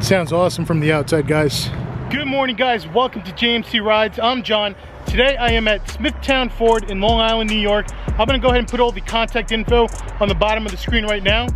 Sounds awesome from the outside, guys. Good morning, guys. Welcome to JMC Rides. I'm John. Today I am at Smithtown Ford in Long Island, New York. I'm gonna go ahead and put all the contact info on the bottom of the screen right now.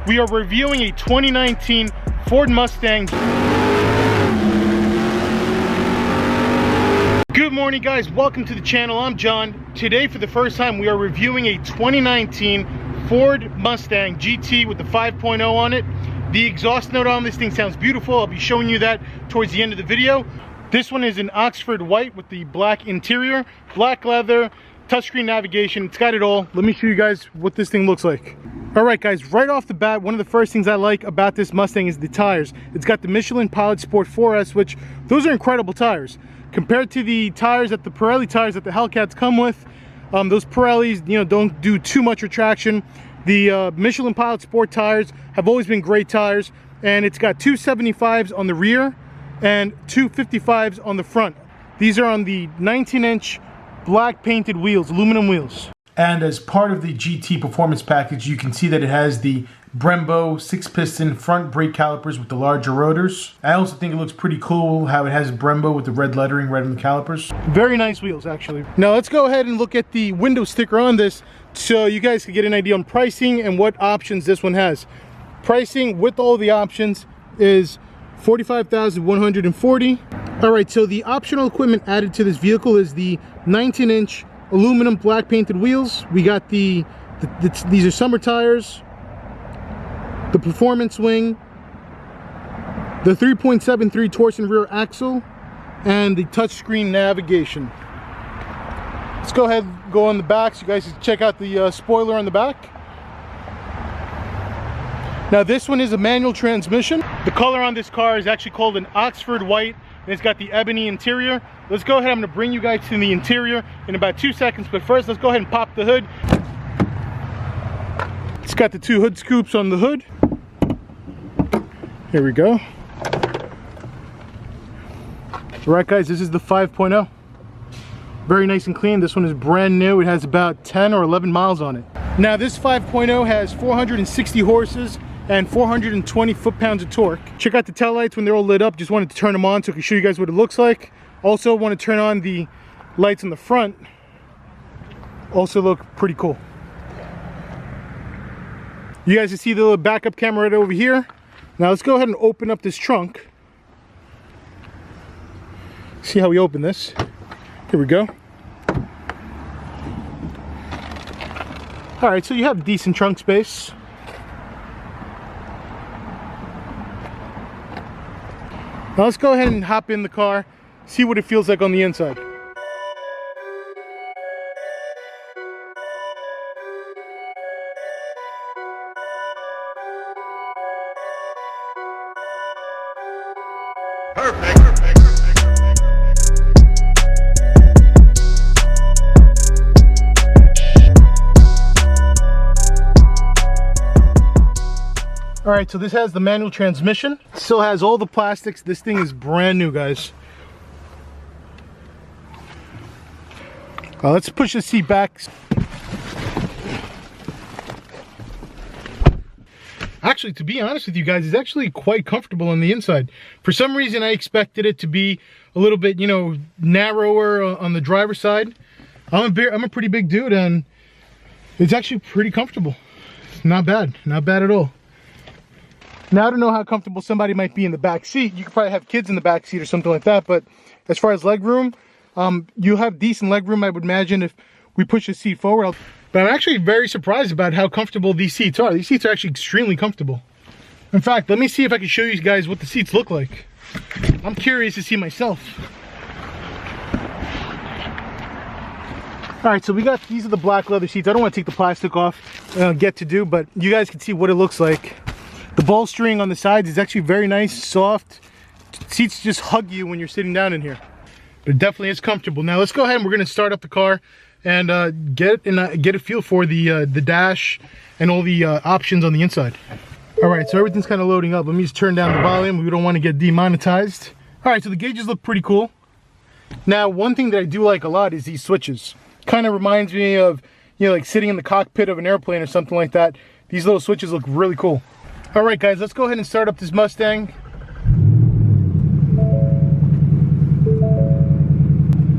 We are reviewing a 2019 Ford Mustang. Good morning, guys. Welcome to the channel. I'm John. Today, for the first time, we are reviewing a 2019 Ford Mustang GT with the 5.0 on it. The exhaust note on this thing sounds beautiful. I'll be showing you that towards the end of the video. This one is in Oxford white with the black interior, black leather, touchscreen navigation. It's got it all. Let me show you guys what this thing looks like. All right, guys, right off the bat, one of the first things I like about this Mustang is the tires. It's got the Michelin Pilot Sport 4S, which those are incredible tires. Compared to the tires that the Pirelli tires that the Hellcats come with, those Pirellis, you know, don't do too much retraction. The Michelin Pilot Sport tires have always been great tires, and it's got two 75s on the rear and two 55s on the front. These are on the 19-inch black painted wheels, aluminum wheels. And as part of the GT performance package, you can see that it has the Brembo 6-piston front brake calipers with the larger rotors. I also think it looks pretty cool how it has Brembo with the red lettering right on the calipers. Very nice wheels, actually. Now let's go ahead and look at the window sticker on this so you guys can get an idea on pricing and what options this one has. Pricing with all the options is $45,140. All right, so the optional equipment added to this vehicle is the 19-inch aluminum black painted wheels. We got these are summer tires, the performance wing, the 3.73 torsion rear axle, and the touchscreen navigation. Let's go ahead and go on the back so you guys can check out the spoiler on the back. Now this one is a manual transmission. The color on this car is actually called an Oxford white, and it's got the ebony interior. Let's go ahead, I'm gonna bring you guys to the interior in about 2 seconds, but first let's go ahead and pop the hood. It's got the two hood scoops on the hood. Here we go. All right, guys, this is the 5.0. Very nice and clean. This one is brand new. It has about 10 or 11 miles on it. Now this 5.0 has 460 horses and 420 foot-pounds of torque. Check out the taillights when they're all lit up. Just wanted to turn them on so I can show you guys what it looks like. Also want to turn on the lights in the front. Also look pretty cool. You guys can see the little backup camera right over here. Now let's go ahead and open up this trunk. See how we open this. Here we go. All right, so you have decent trunk space. Now let's go ahead and hop in the car, see what it feels like on the inside. Perfect. All right, so this has the manual transmission. Still has all the plastics. This thing is brand new, guys. Let's push the seat back. Actually, to be honest with you guys, it's actually quite comfortable on the inside. For some reason, I expected it to be a little bit, you know, narrower on the driver's side. I'm a pretty big dude, and it's actually pretty comfortable. Not bad at all. Now, I don't know how comfortable somebody might be in the back seat. You could probably have kids in the back seat or something like that, but as far as leg room, you have decent leg room, I would imagine, if we push the seat forward. But I'm actually very surprised about how comfortable these seats are. These seats are actually extremely comfortable. In fact, let me see if I can show you guys what the seats look like. I'm curious to see myself. All right, so we got, these are the black leather seats. I don't want to take the plastic off, but you guys can see what it looks like. The bolstering on the sides is actually very nice, soft. Seats just hug you when you're sitting down in here. But it definitely is comfortable. Now let's go ahead and we're gonna start up the car and get a feel for the dash and all the options on the inside. All right, so everything's kind of loading up. Let me just turn down the volume. We don't want to get demonetized. All right, so the gauges look pretty cool. Now, one thing that I do like a lot is these switches. Kind of reminds me of, you know, like sitting in the cockpit of an airplane or something like that. These little switches look really cool. All right, guys, let's go ahead and start up this Mustang.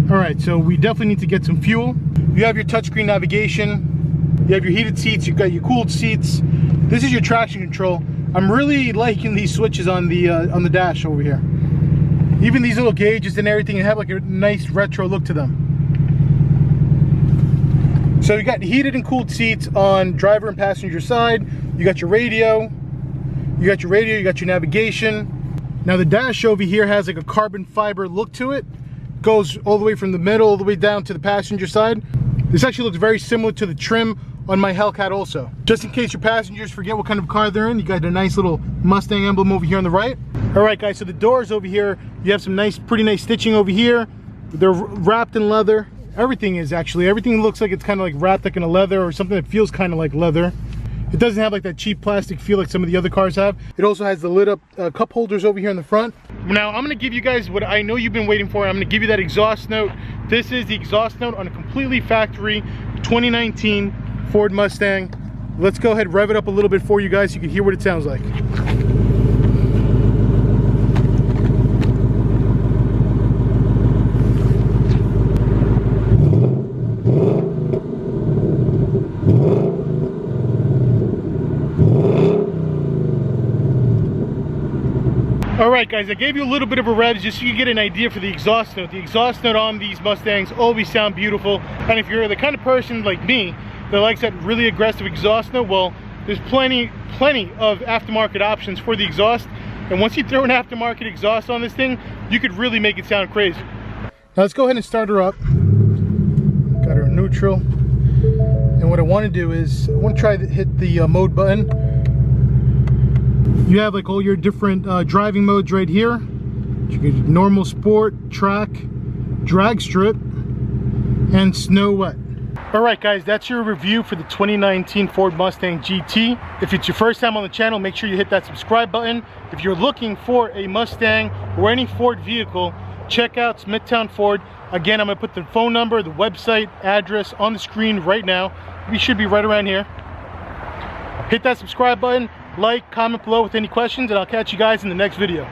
All right, so we definitely need to get some fuel. You have your touchscreen navigation. You have your heated seats. You've got your cooled seats. This is your traction control. I'm really liking these switches on the dash over here. Even these little gauges and everything, have like a nice retro look to them. So you got heated and cooled seats on driver and passenger side. You got your radio. You got your navigation. Now the dash over here has like a carbon fiber look to it. Goes all the way from the middle all the way down to the passenger side. This actually looks very similar to the trim on my Hellcat also. Just in case your passengers forget what kind of car they're in, you got a nice little Mustang emblem over here on the right. All right guys, so the doors over here, you have some pretty nice stitching over here. They're wrapped in leather. Everything looks like it's kind of like wrapped like in a leather or something that feels kind of like leather. It doesn't have like that cheap plastic feel like some of the other cars have. It also has the lit up cup holders over here in the front. Now I'm gonna give you guys what I know you've been waiting for. I'm gonna give you that exhaust note. This is the exhaust note on a completely factory 2019 Ford Mustang. Let's go ahead and rev it up a little bit for you guys so you can hear what it sounds like. Alright guys, I gave you a little bit of a rev just so you get an idea for the exhaust note. The exhaust note on these Mustangs always sound beautiful, and if you're the kind of person like me that likes that really aggressive exhaust note, well, there's plenty of aftermarket options for the exhaust, and once you throw an aftermarket exhaust on this thing, you could really make it sound crazy. Now let's go ahead and start her up. Got her in neutral, and what I want to do is I want to try to hit the mode button. You have like all your different driving modes right here. You get normal, sport, track, drag strip, and snow wet. Alright guys, that's your review for the 2019 Ford Mustang GT. If it's your first time on the channel, make sure you hit that subscribe button. If you're looking for a Mustang or any Ford vehicle, check out Smithtown Ford. Again, I'm going to put the phone number, the website, address on the screen right now. We should be right around here. Hit that subscribe button. Like, comment below with any questions, and I'll catch you guys in the next video.